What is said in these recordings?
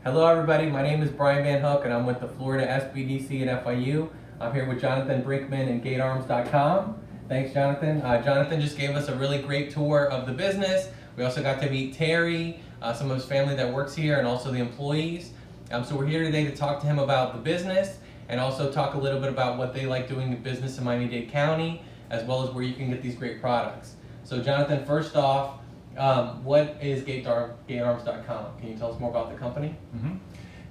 Hello everybody, my name is Brian Van Hook and I'm with the Florida SBDC and FIU. I'm here with Jonathan Brinkman and GateArms.com. Thanks Jonathan. Jonathan just gave us a really great tour of the business. We also got to meet Terry, some of his family that works here, and also the employees. So we're here today to talk to him about the business and also talk a little bit about what they like doing business in Miami-Dade County, as well as where you can get these great products. So Jonathan, first off, what is GateArms.com? Can you tell us more about the company?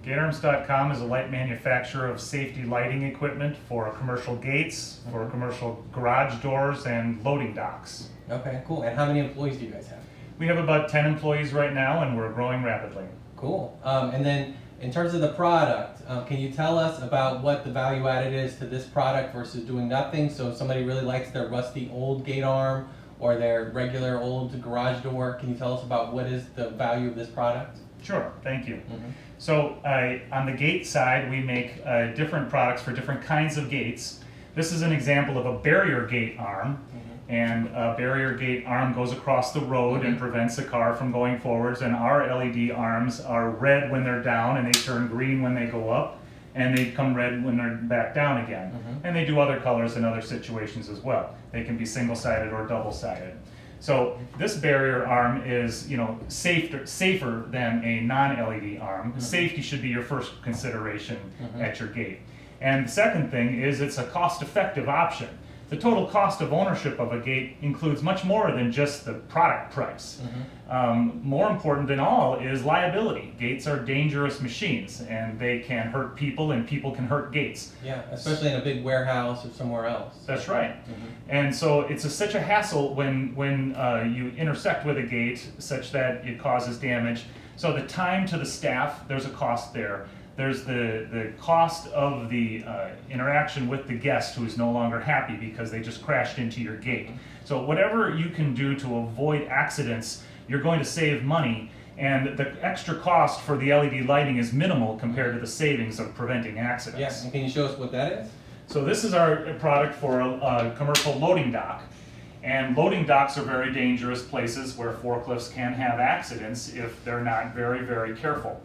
GateArms.com is a light manufacturer of safety lighting equipment for commercial gates, for commercial garage doors, and loading docks. Okay, cool. And how many employees do you guys have? We have about 10 employees right now, and we're growing rapidly. Cool. And then in terms of the product, can you tell us about what the value added is to this product versus doing nothing? So if somebody really likes their rusty old gate arm or their regular old garage door, can you tell us about what is the value of this product? Sure, thank you. So on the gate side, we make different products for different kinds of gates. This is an example of a barrier gate arm. And a barrier gate arm goes across the road and prevents the car from going forwards. And our LED arms are red when they're down, and they turn green when they go up, and they come red when they're back down again. And they do other colors in other situations as well. They can be single-sided or double-sided. So this barrier arm is, safer than a non-LED arm. Safety should be your first consideration at your gate. And the second thing is it's a cost-effective option. The total cost of ownership of a gate includes much more than just the product price. More important than all is liability. Gates are dangerous machines, and they can hurt people, and people can hurt gates. Yeah, especially in a big warehouse or somewhere else. That's right. And so it's such a hassle when you intersect with a gate such that it causes damage. So the time to the staff, there's a cost there. There's the cost of the interaction with the guest who is no longer happy because they just crashed into your gate. So whatever you can do to avoid accidents, you're going to save money, and the extra cost for the LED lighting is minimal compared to the savings of preventing accidents. Yes, and can you show us what that is? So this is our product for a commercial loading dock. And loading docks are very dangerous places where forklifts can have accidents if they're not very, very careful.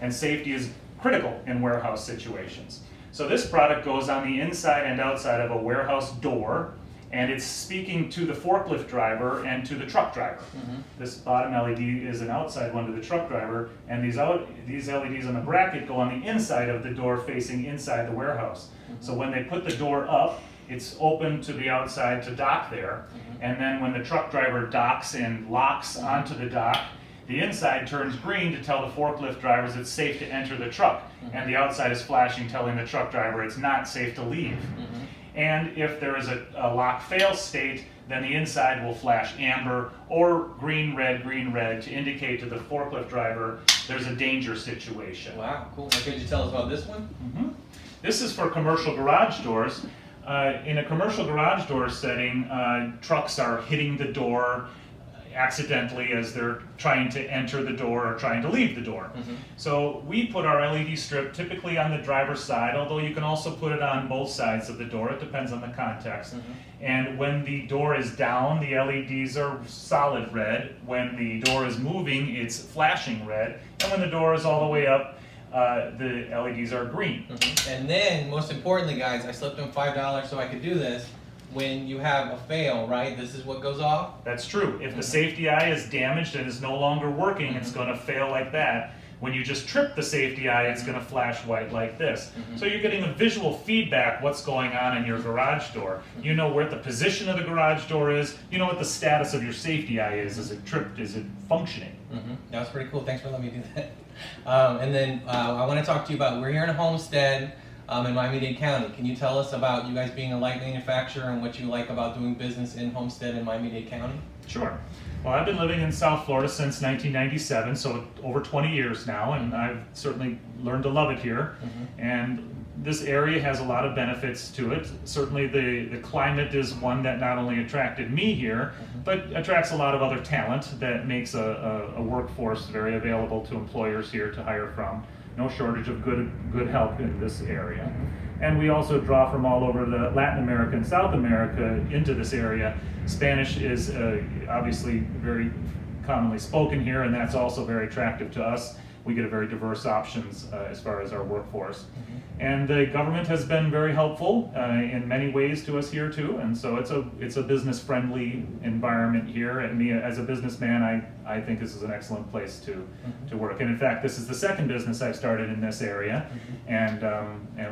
And safety is critical in warehouse situations. So this product goes on the inside and outside of a warehouse door, and it's speaking to the forklift driver and to the truck driver. This bottom LED is an outside one to the truck driver, and these LEDs on the bracket go on the inside of the door facing inside the warehouse. So when they put the door up, it's open to the outside to dock there, and then when the truck driver docks and locks onto the dock, the inside turns green to tell the forklift drivers it's safe to enter the truck, and the outside is flashing telling the truck driver it's not safe to leave. And if there is a lock fail state, then the inside will flash amber or green, red to indicate to the forklift driver there's a danger situation. Wow, cool. Could you tell us about this one? This is for commercial garage doors. In a commercial garage door setting, trucks are hitting the door accidentally as they're trying to enter the door or trying to leave the door. So we put our LED strip typically on the driver's side, although you can also put it on both sides of the door. It depends on the context. And when the door is down, the LEDs are solid red. When the door is moving, it's flashing red. And when the door is all the way up, the LEDs are green. And then, most importantly, guys, I slipped in $5 so I could do this. When you have a fail, right, this is what goes off? That's true. If the safety eye is damaged and is no longer working, it's going to fail like that. When you just trip the safety eye, it's going to flash white like this. So you're getting a visual feedback what's going on in your garage door. You know where the position of the garage door is. You know what the status of your safety eye is. Is it tripped? Is it functioning? That was pretty cool. Thanks for letting me do that. And then I want to talk to you about, we're here in Homestead in Miami-Dade County. Can you tell us about you guys being a light manufacturer and what you like about doing business in Homestead in Miami-Dade County? Sure. Well, I've been living in South Florida since 1997, so over 20 years now, and I've certainly learned to love it here. And this area has a lot of benefits to it. Certainly the climate is one that not only attracted me here, but attracts a lot of other talent that makes a workforce very available to employers here to hire from. No shortage of good help in this area. And we also draw from all over the Latin America and South America into this area. Spanish is obviously very commonly spoken here, and that's also very attractive to us. we get a very diverse options as far as our workforce. And the government has been very helpful in many ways to us here too, and so it's a business-friendly environment here. And me as a businessman, I think this is an excellent place to work. And in fact, this is the second business I've started in this area, and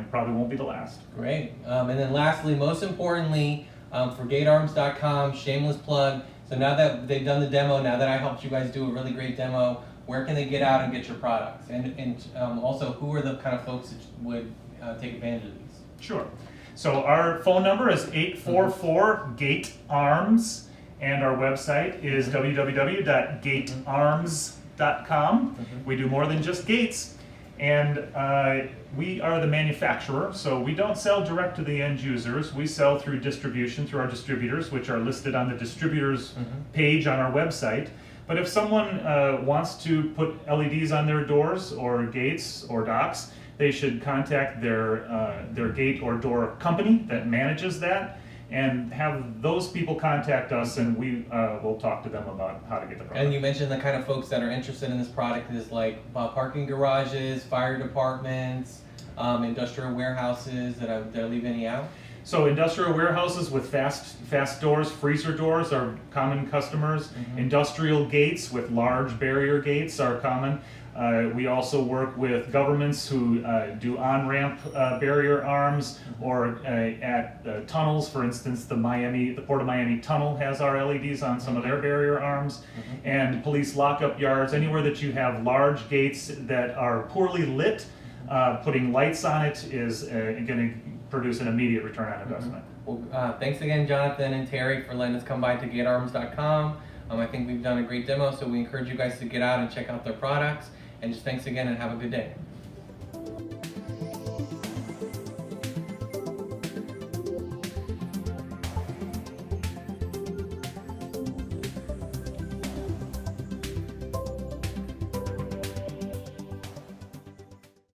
probably won't be the last. Great. And then lastly, most importantly, for GateArms.com, shameless plug. So now that they've done the demo, now that I helped you guys do a really great demo, where can they get out and get your products? And also, who are the kind of folks that would take advantage of these? Sure. So our phone number is 844-GATE-ARMS, and our website is www.gatearms.com. We do more than just gates, and we are the manufacturer, so we don't sell direct to the end users. We sell through distribution, through our distributors, which are listed on the distributors page on our website. But if someone wants to put LEDs on their doors or gates or docks, they should contact their gate or door company that manages that, and have those people contact us, and we will talk to them about how to get the product. And you mentioned the kind of folks that are interested in this product is like parking garages, fire departments, industrial warehouses. Did I leave any out? So industrial warehouses with fast doors, freezer doors are common customers. Industrial gates with large barrier gates are common. We also work with governments who do on-ramp barrier arms, or at tunnels. For instance, the Port of Miami tunnel has our LEDs on some of their barrier arms. And police lockup yards, anywhere that you have large gates that are poorly lit, putting lights on it is going to produce an immediate return on investment. Well, thanks again, Jonathan and Terry, for letting us come by to GateArms.com. I think we've done a great demo, so we encourage you guys to get out and check out their products. And just thanks again, and have a good day.